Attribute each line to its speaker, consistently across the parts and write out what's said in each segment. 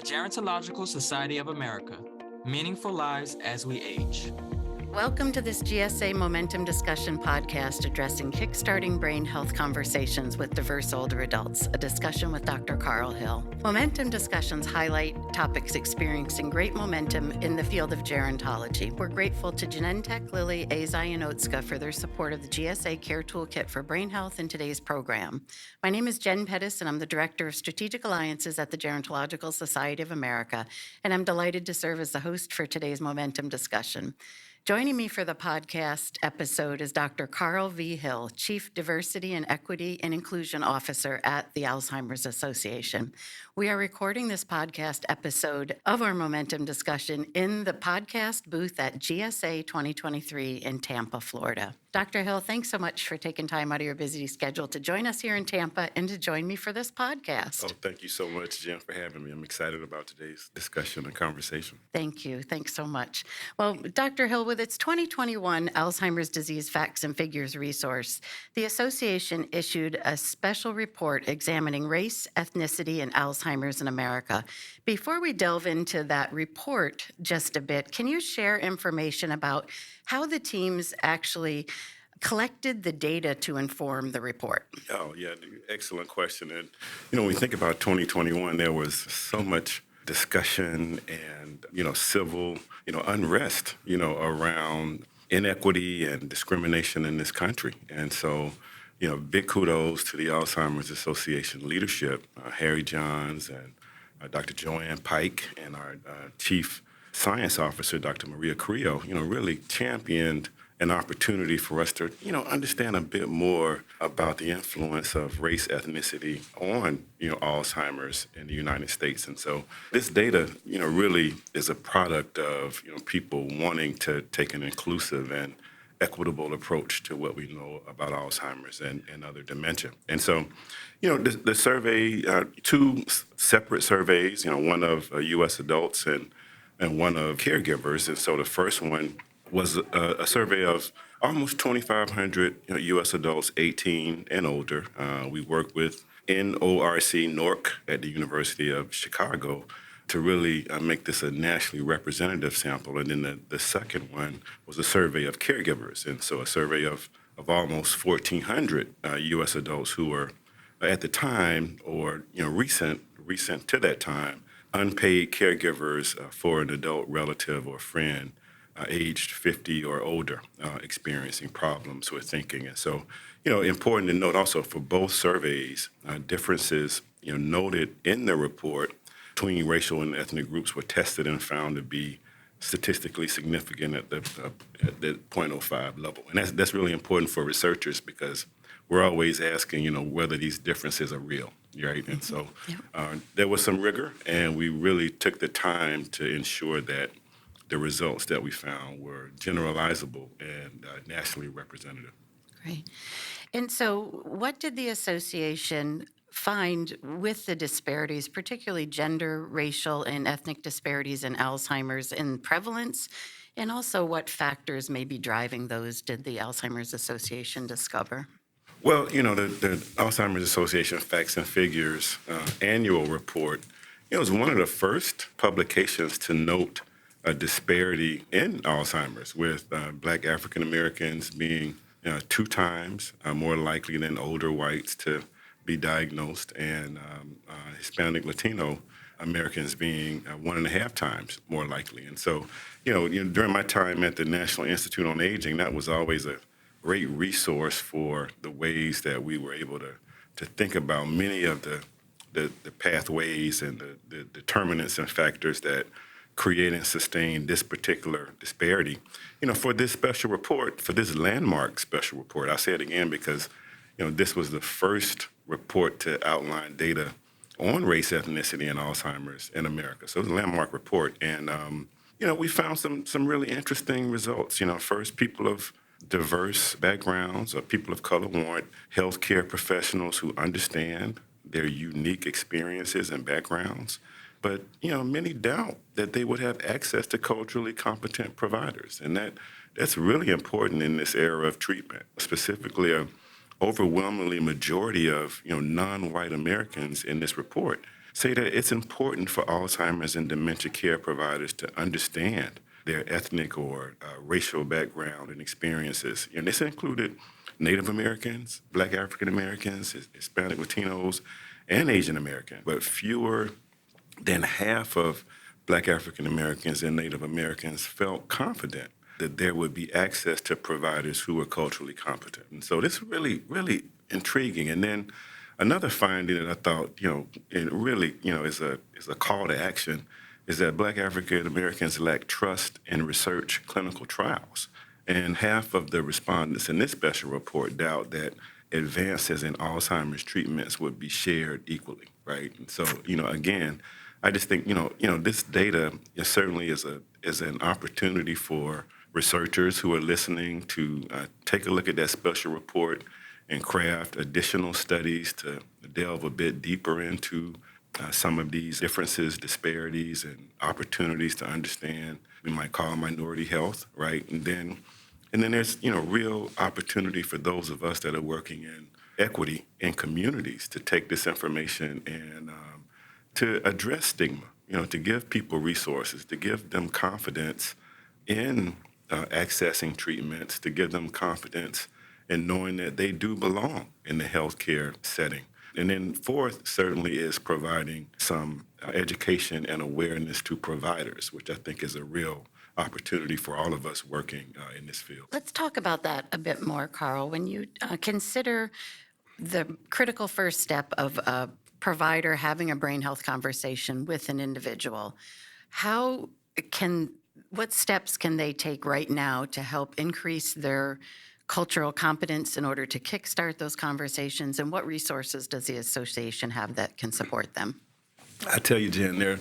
Speaker 1: Gerontological Society of America, Meaningful Lives as We Age.
Speaker 2: Welcome to this GSA Momentum Discussion podcast addressing kickstarting brain health conversations with diverse older adults, a discussion with Dr. Carl Hill. Momentum discussions highlight topics experiencing great momentum in the field of gerontology. We're grateful to Genentech, Lilly, Eisai, and Otsuka for their support of the GSA Care Toolkit for Brain Health in today's program. My name is Jen Pettis, and I'm the Director of Strategic Alliances at the Gerontological Society of America, and I'm delighted to serve as the host for today's Momentum discussion. Joining me for the podcast episode is Dr. Carl V. Hill, Chief Diversity and Equity and Inclusion Officer at the Alzheimer's Association. We are recording this podcast episode of our Momentum discussion in the podcast booth at GSA 2023 in Tampa, Florida. Dr. Hill, thanks so much for taking time out of your busy schedule to join us here in Tampa and to join me for this podcast.
Speaker 3: Oh, thank you so much, Jen, for having me. I'm excited about today's discussion and conversation.
Speaker 2: Thank you. Thanks so much. Well, Dr. Hill, with its 2021 Alzheimer's Disease Facts and Figures resource, the association issued a special report examining race, ethnicity, and Alzheimer's in America. Before we delve into that report just a bit, can you share information about how the teams actually collected the data to inform the report?
Speaker 3: Oh, yeah, excellent question. And, when we think about 2021, there was so much discussion and, civil, unrest, around inequity and discrimination in this country. And so, big kudos to the Alzheimer's Association leadership, Harry Johns and Dr. Joanne Pike and our Chief Science Officer, Dr. Maria Carrillo, really championed an opportunity for us to, understand a bit more about the influence of race, ethnicity on, Alzheimer's in the United States. And so this data, really is a product of, people wanting to take an inclusive and equitable approach to what we know about Alzheimer's and other dementia. And so, the survey, two separate surveys, one of U.S. adults and one of caregivers. And so the first one was a survey of almost 2,500 U.S. adults 18 and older. We worked with NORC at the University of Chicago to really make this a nationally representative sample. And then the second one was a survey of caregivers. And so a survey of almost 1,400 U.S. adults who were at the time or recent to that time unpaid caregivers for an adult relative or friend aged 50 or older, experiencing problems with thinking. And so, important to note also for both surveys, differences, noted in the report between racial and ethnic groups were tested and found to be statistically significant at the 0.05 level. And that's really important for researchers because we're always asking, whether these differences are real, right? And so there was some rigor, and we really took the time to ensure that the results that we found were generalizable and nationally representative.
Speaker 2: Great. And so what did the association find with the disparities, particularly gender, racial, and ethnic disparities in Alzheimer's in prevalence? And also what factors may be driving those did the Alzheimer's Association discover?
Speaker 3: Well, the Alzheimer's Association Facts and Figures annual report, was one of the first publications to note a disparity in Alzheimer's, with Black African Americans being 2 times more likely than older whites to be diagnosed, and Hispanic Latino Americans being 1.5 times more likely. And so, during my time at the National Institute on Aging, that was always a great resource for the ways that we were able to think about many of the pathways and the determinants and factors that create and sustain this particular disparity. For this special report, for this landmark special report, I'll say it again because, this was the first report to outline data on race, ethnicity, and Alzheimer's in America. So it was a landmark report. And, we found some really interesting results. First, people of diverse backgrounds or people of color warrant healthcare professionals who understand their unique experiences and backgrounds. But, many doubt that they would have access to culturally competent providers. And that's really important in this era of treatment. Specifically, a overwhelmingly majority of, non-white Americans in this report say that it's important for Alzheimer's and dementia care providers to understand their ethnic or racial background and experiences. And this included Native Americans, Black African Americans, Hispanic Latinos, and Asian Americans. But fewer than half of Black African Americans and Native Americans felt confident that there would be access to providers who were culturally competent. And so this is really, really intriguing. And then another finding that I thought, and really, is a call to action is that Black African Americans lack trust in research clinical trials. And half of the respondents in this special report doubt that advances in Alzheimer's treatments would be shared equally, right? And so, again, I just think, this data certainly is an opportunity for researchers who are listening to take a look at that special report and craft additional studies to delve a bit deeper into some of these differences, disparities, and opportunities to understand, we might call minority health, right? And then there's, real opportunity for those of us that are working in equity in communities to take this information and to address stigma, to give people resources, to give them confidence in accessing treatments, to give them confidence in knowing that they do belong in the healthcare setting. And then fourth, certainly, is providing some education and awareness to providers, which I think is a real opportunity for all of us working in this field.
Speaker 2: Let's talk about that a bit more, Carl. When you consider the critical first step of a provider having a brain health conversation with an individual, what steps can they take right now to help increase their cultural competence in order to kickstart those conversations? And what resources does the association have that can support them?
Speaker 3: I tell you, Jen, there are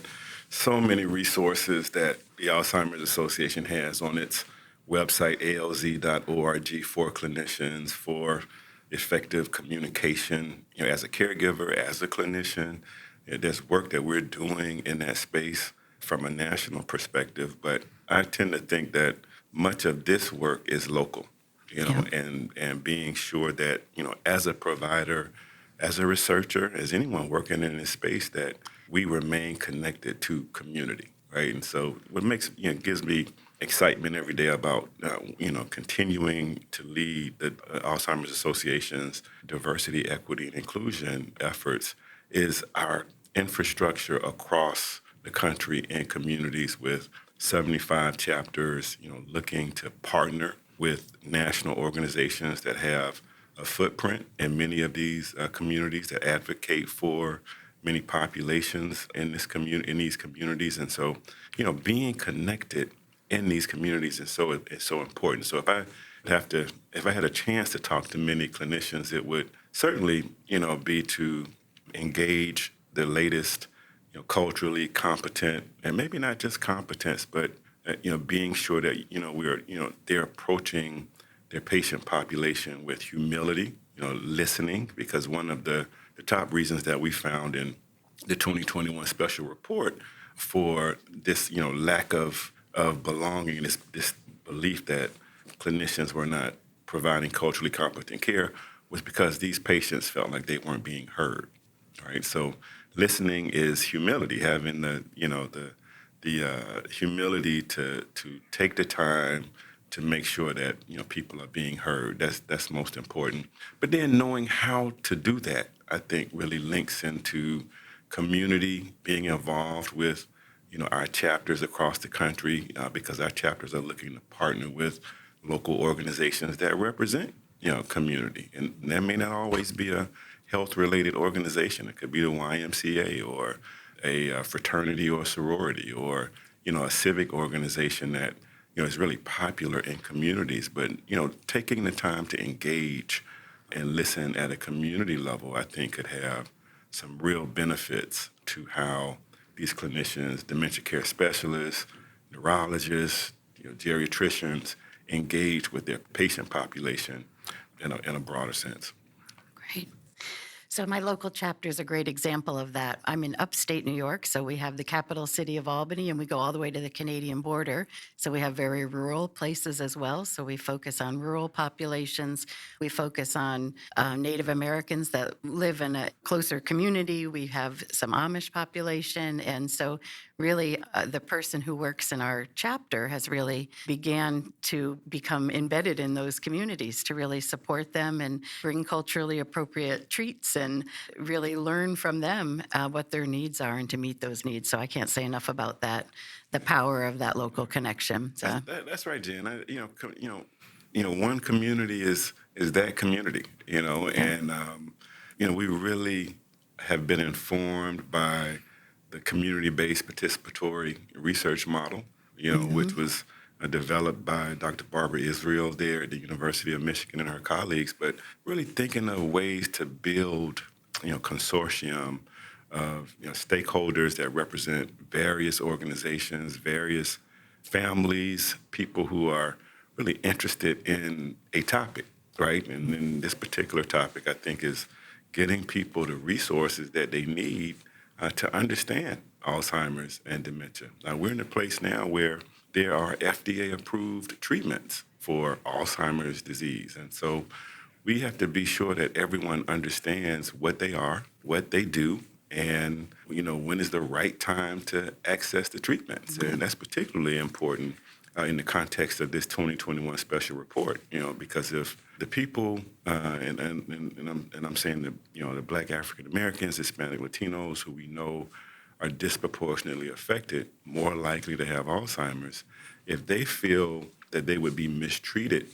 Speaker 3: so many resources that the Alzheimer's Association has on its website, alz.org, for clinicians, for effective communication, as a caregiver, as a clinician. There's work that we're doing in that space from a national perspective, but I tend to think that much of this work is local. And being sure that, as a provider, as a researcher, as anyone working in this space, that we remain connected to community, right? And so what gives me excitement every day about, continuing to lead the Alzheimer's Association's diversity, equity, and inclusion efforts is our infrastructure across the country and communities with 75 chapters, looking to partner with national organizations that have a footprint in many of these communities that advocate for many populations in these communities. And so, being connected in these communities is so important. So if I had a chance to talk to many clinicians, it would certainly, be to engage the latest, culturally competent, and maybe not just competence, but being sure that, they're approaching their patient population with humility, listening, because one of the top reasons that we found in the 2021 special report for this, lack of belonging, this belief that clinicians were not providing culturally competent care was because these patients felt like they weren't being heard, right? So listening is humility, having the humility to take the time to make sure that people are being heard. That's most important. But then knowing how to do that, I think, really links into community, being involved with our chapters across the country, because our chapters are looking to partner with local organizations that represent community, and that may not always be a health-related organization. It could be the YMCA or a fraternity or sorority or, a civic organization that, is really popular in communities. But, taking the time to engage and listen at a community level, I think could have some real benefits to how these clinicians, dementia care specialists, neurologists, geriatricians engage with their patient population in a broader sense.
Speaker 2: Great. So my local chapter is a great example of that. I'm in upstate New York, so we have the capital city of Albany, and we go all the way to the Canadian border. So we have very rural places as well. So we focus on rural populations. We focus on Native Americans that live in a closer community. We have some Amish population. And so really the person who works in our chapter has really began to become embedded in those communities to really support them and bring culturally appropriate treats and really learn from them what their needs are and to meet those needs. So I can't say enough about that, the power of that local connection. So.
Speaker 3: That's right, Jen. One community is that community, and we really have been informed by the community-based participatory research model, which was developed by Dr. Barbara Israel there at the University of Michigan and her colleagues, but really thinking of ways to build, consortium of stakeholders that represent various organizations, various families, people who are really interested in a topic, right? And then this particular topic, I think, is getting people the resources that they need to understand Alzheimer's and dementia. Now, we're in a place now where there are FDA-approved treatments for Alzheimer's disease. And so we have to be sure that everyone understands what they are, what they do, and, when is the right time to access the treatments. And that's particularly important in the context of this 2021 special report, because if the people, and I'm saying the Black African Americans, Hispanic Latinos, who we know are disproportionately affected, more likely to have Alzheimer's, if they feel that they would be mistreated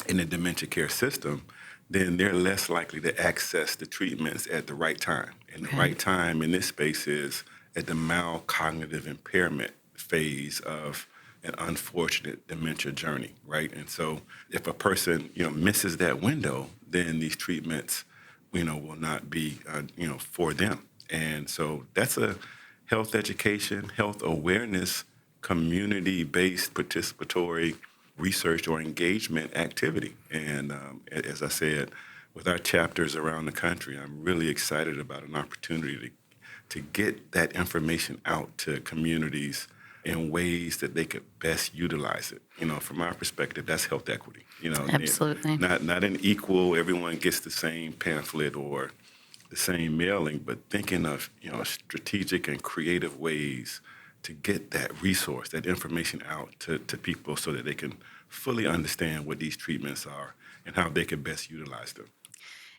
Speaker 3: in the dementia care system, then they're less likely to access the treatments at the right time. And the right time in this space is at the mild cognitive impairment phase of an unfortunate dementia journey, right? And so if a person, misses that window, then these treatments, will not be, for them. And so that's a health education, health awareness, community-based participatory research or engagement activity. And as I said, with our chapters around the country, I'm really excited about an opportunity to get that information out to communities in ways that they could best utilize it. From our perspective, that's health equity.
Speaker 2: Absolutely.
Speaker 3: Not an equal, everyone gets the same pamphlet or the same mailing, but thinking of, strategic and creative ways to get that resource, that information out to people so that they can fully understand what these treatments are and how they can best utilize them.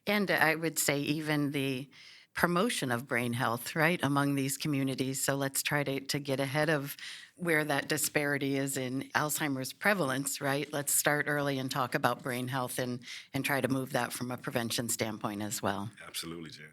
Speaker 2: And I would say even the promotion of brain health, right, among these communities. So let's try to get ahead of where that disparity is in Alzheimer's prevalence, right? Let's start early and talk about brain health and try to move that from a prevention standpoint as well.
Speaker 3: Absolutely, Jen.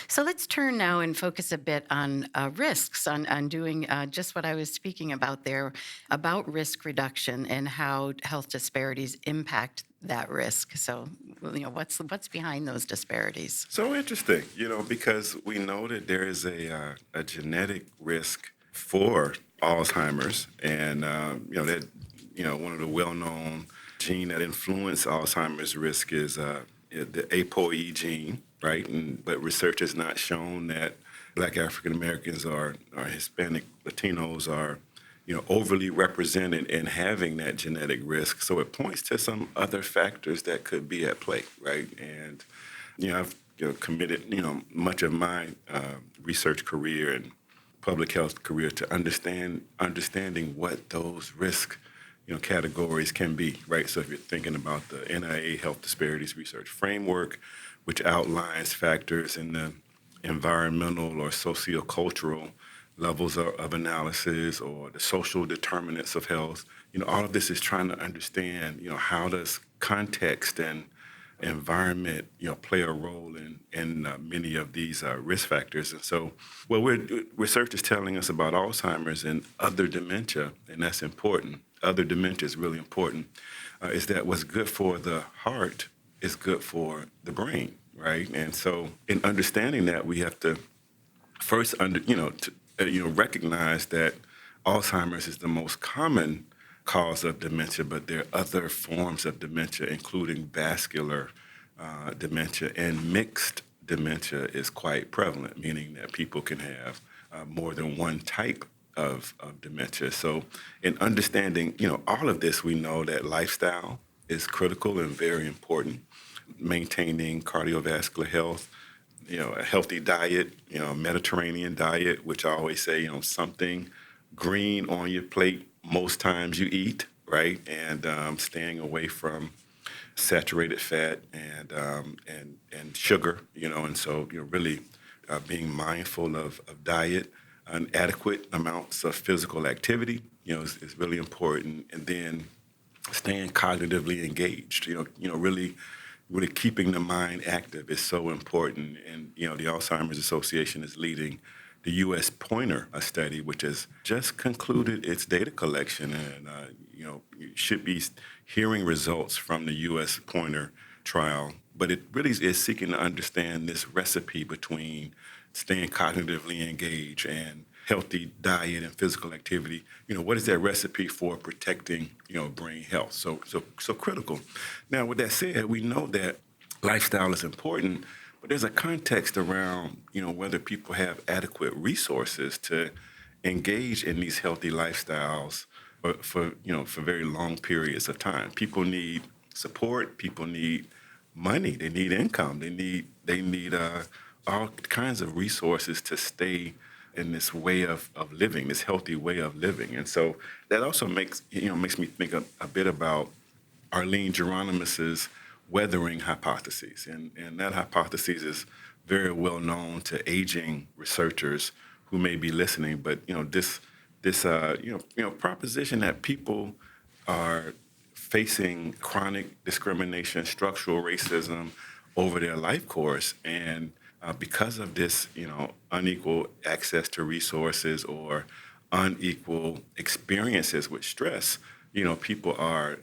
Speaker 2: So let's turn now and focus a bit on risks, on doing just what I was speaking about there, about risk reduction and how health disparities impact that risk. So, what's behind those disparities?
Speaker 3: So interesting, because we know that there is a genetic risk for Alzheimer's, and that one of the well-known gene that influence Alzheimer's risk is the ApoE gene. Right, but research has not shown that Black African Americans or Hispanic Latinos are, overly represented in having that genetic risk. So it points to some other factors that could be at play, right? And I've committed much of my research career and public health career to understanding what those risk categories can be, right? So if you're thinking about the NIA Health Disparities Research Framework, which outlines factors in the environmental or sociocultural levels of analysis or the social determinants of health. All of this is trying to understand, how does context and environment, play a role in many of these risk factors. And so what research is telling us about Alzheimer's and other dementia, and that's important, other dementia is really important, is that what's good for the heart is good for the brain, right? And so in understanding that, we have to first recognize that Alzheimer's is the most common cause of dementia, but there are other forms of dementia, including vascular dementia and mixed dementia is quite prevalent, meaning that people can have more than one type of dementia. So in understanding, all of this, we know that lifestyle is critical and very important. Maintaining cardiovascular health, a healthy diet, Mediterranean diet, which I always say, something green on your plate most times you eat, right? And staying away from saturated fat and sugar, and so really being mindful of diet, and adequate amounts of physical activity, is really important, and then staying cognitively engaged, really keeping the mind active is so important. And, the Alzheimer's Association is leading the U.S. Pointer study, which has just concluded its data collection. And, you should be hearing results from the U.S. Pointer trial. But it really is seeking to understand this recipe between staying cognitively engaged and healthy diet and physical activity. What is that recipe for protecting, brain health? So critical. Now, with that said, we know that lifestyle is important, but there's a context around, whether people have adequate resources to engage in these healthy lifestyles for very long periods of time. People need support. People need money. They need income. They need all kinds of resources to stay in this way of living, this healthy way of living. And so that also makes me think a bit about Arlene Geronimus's weathering hypothesis. And that hypothesis is very well known to aging researchers who may be listening. But, this proposition that people are facing chronic discrimination, structural racism over their life course, and because of this, unequal access to resources or unequal experiences with stress, people are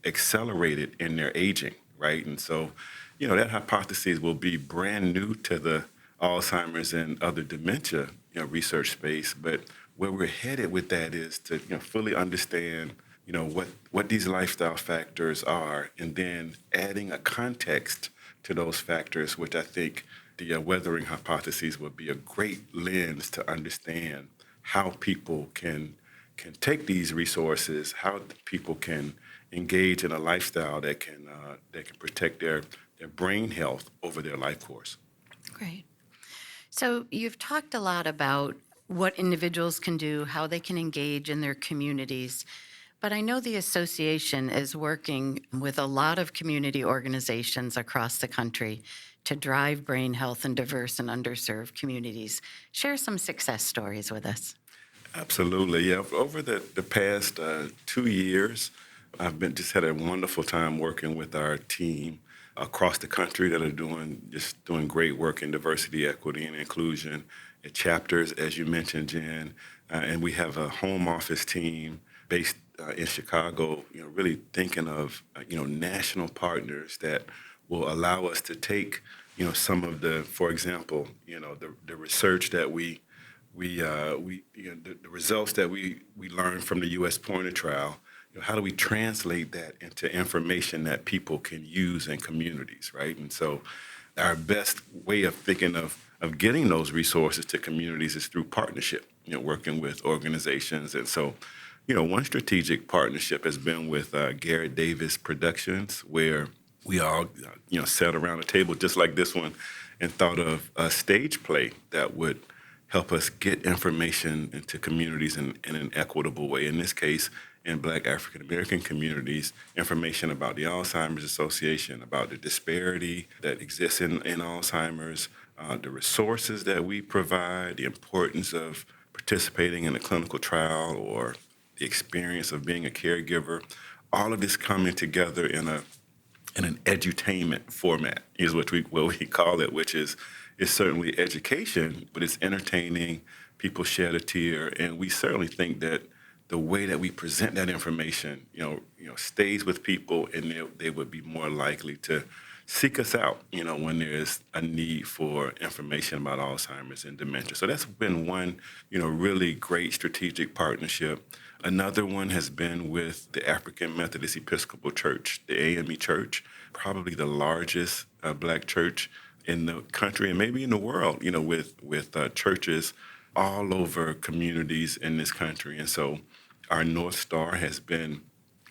Speaker 3: accelerated in their aging, right? And so, that hypothesis will be brand new to the Alzheimer's and other dementia, research space. But where we're headed with that is to, fully understand, what these lifestyle factors are, and then adding a context to those factors, which I think the weathering hypothesis would be a great lens to understand how people can take these resources, how people can engage in a lifestyle that can protect their brain health over their life course.
Speaker 2: Great. So you've talked a lot about what individuals can do, how they can engage in their communities. But I know the association is working with a lot of community organizations across the country to drive brain health in diverse and underserved communities. Share some success stories with us.
Speaker 3: Absolutely. Yeah. Over the past 2 years, I've just had a wonderful time working with our team across the country that are doing great work in diversity, equity, and inclusion at chapters, as you mentioned, Jen. And we have a home office team based in Chicago, really thinking of, national partners that will allow us to take, some of for example, the research that the results that we learned from the U.S. Pointer trial. How do we translate that into information that people can use in communities, right? And so our best way of thinking of getting those resources to communities is through partnership, working with organizations. And so, one strategic partnership has been with Garrett Davis Productions, where we all, sat around a table just like this one and thought of a stage play that would help us get information into communities in an equitable way. In this case, in Black African American communities, information about the Alzheimer's Association, about the disparity that exists in Alzheimer's, the resources that we provide, the importance of participating in a clinical trial or the experience of being a caregiver, all of this coming together in an edutainment format is what we call it, which is certainly education, but it's entertaining. People shed a tear, and we certainly think that the way that we present that information, stays with people, and they would be more likely to seek us out, when there's a need for information about Alzheimer's and dementia. So that's been one, really great strategic partnership. Another one has been with the African Methodist Episcopal Church, the AME Church, probably the largest Black church in the country and maybe in the world, with churches all over communities in this country. And so our North Star has been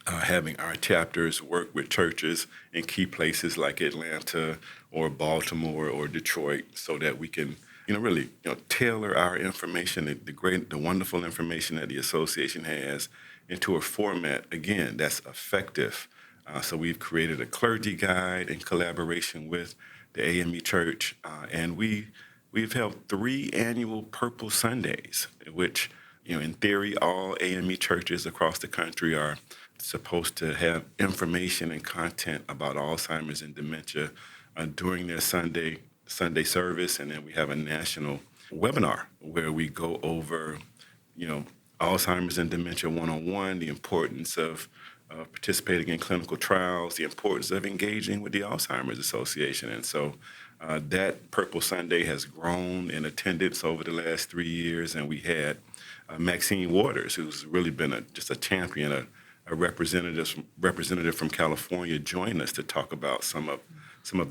Speaker 3: having our chapters work with churches in key places like Atlanta or Baltimore or Detroit so that we can, really, tailor our information, the wonderful information that the association has into a format, again, that's effective. So we've created a clergy guide in collaboration with the AME Church, and we've held 3 annual Purple Sundays, which, in theory, all AME churches across the country are supposed to have information and content about Alzheimer's and dementia during their Sunday service. And then we have a national webinar where we go over, Alzheimer's and dementia 101, the importance of participating in clinical trials, the importance of engaging with the Alzheimer's Association. And so that Purple Sunday has grown in attendance over the last 3 years. And we had Maxine Waters, who's really been just a champion, a representative from California, join us to talk about some of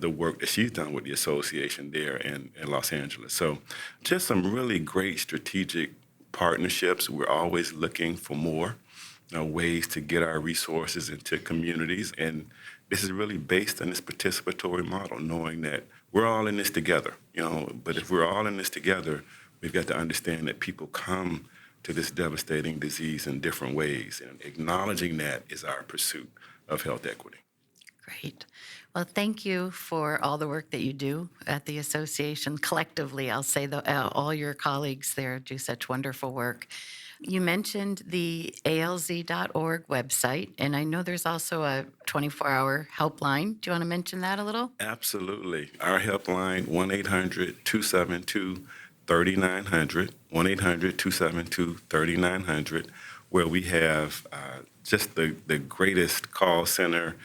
Speaker 3: the work that she's done with the association there in Los Angeles. So just some really great strategic partnerships. We're always looking for more ways to get our resources into communities. And this is really based on this participatory model, knowing that we're all in this together, but if we're all in this together, we've got to understand that people come to this devastating disease in different ways. And acknowledging that is our pursuit of health equity.
Speaker 2: Great. Well, thank you for all the work that you do at the association. Collectively, I'll say all your colleagues there do such wonderful work. You mentioned the alz.org website, and I know there's also a 24-hour helpline. Do you want to mention that a little?
Speaker 3: Absolutely. Our helpline, 1-800-272-3900, 1-800-272-3900, where we have just the greatest call center,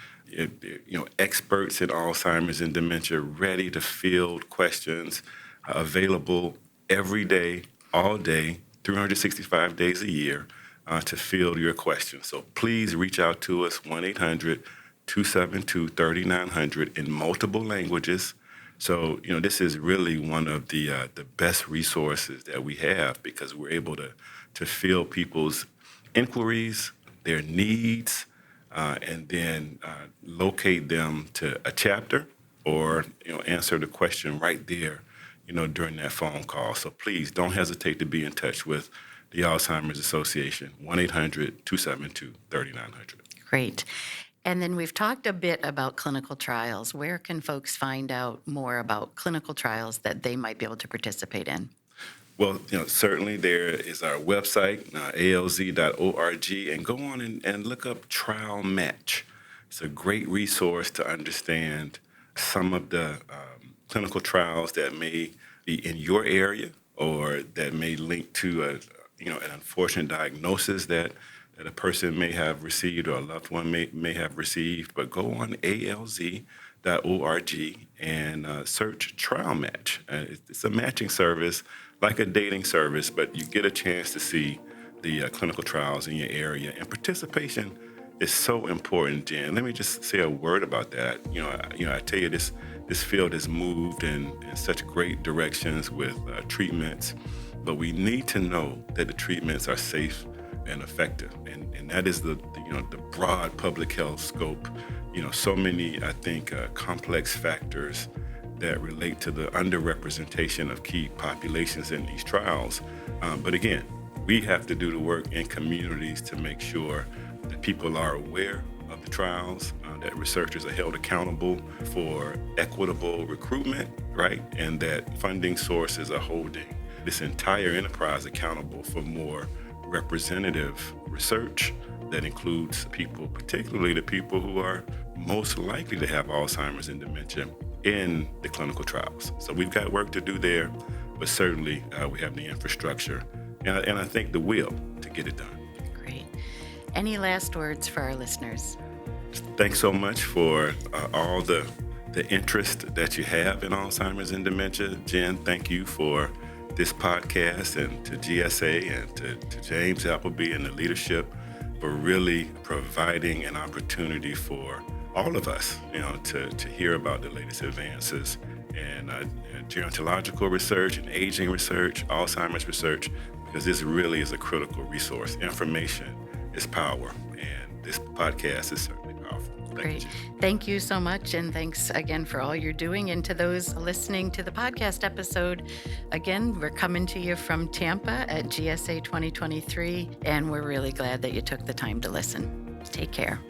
Speaker 3: experts in Alzheimer's and dementia ready to field questions, available every day, all day, 365 days a year to field your questions. So please reach out to us, 1-800-272-3900 in multiple languages. So, this is really one of the best resources that we have because we're able to field people's inquiries, their needs, and then locate them to a chapter or, answer the question right there, during that phone call. So please don't hesitate to be in touch with the Alzheimer's Association, 1-800-272-3900.
Speaker 2: Great. And then we've talked a bit about clinical trials. Where can folks find out more about clinical trials that they might be able to participate in?
Speaker 3: Well, certainly there is our website, alz.org, and go on and look up Trial Match. It's a great resource to understand some of the clinical trials that may be in your area or that may link to an unfortunate diagnosis that a person may have received or a loved one may have received. But go on alz.org and search Trial Match. It's a matching service, like a dating service, but you get a chance to see the clinical trials in your area. And participation is so important, Jen. Let me just say a word about that. I tell you, this field has moved in such great directions with treatments, but we need to know that the treatments are safe and effective, and that is the broad public health scope. So many, I think, complex factors that relate to the underrepresentation of key populations in these trials. But again, we have to do the work in communities to make sure that people are aware of the trials, that researchers are held accountable for equitable recruitment, right? And that funding sources are holding this entire enterprise accountable for more representative research that includes people, particularly the people who are most likely to have Alzheimer's and dementia in the clinical trials. So we've got work to do there, but certainly we have the infrastructure and I think the will to get it done.
Speaker 2: Great. Any last words for our listeners?
Speaker 3: Thanks so much for all the interest that you have in Alzheimer's and dementia. Jen, thank you for this podcast, and to GSA and to James Appleby and the leadership for really providing an opportunity for all of us, to hear about the latest advances and gerontological research and aging research, Alzheimer's research, because this really is a critical resource. Information is power, and this podcast is certainly powerful.
Speaker 2: Great. Thank you so much. And thanks again for all you're doing. And to those listening to the podcast episode, again, we're coming to you from Tampa at GSA 2023. And we're really glad that you took the time to listen. Take care.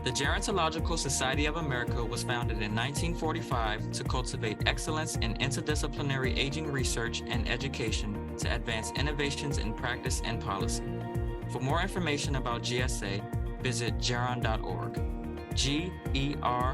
Speaker 1: The Gerontological Society of America was founded in 1945 to cultivate excellence in interdisciplinary aging research and education to advance innovations in practice and policy. For more information about GSA, visit geron.org, geron.org.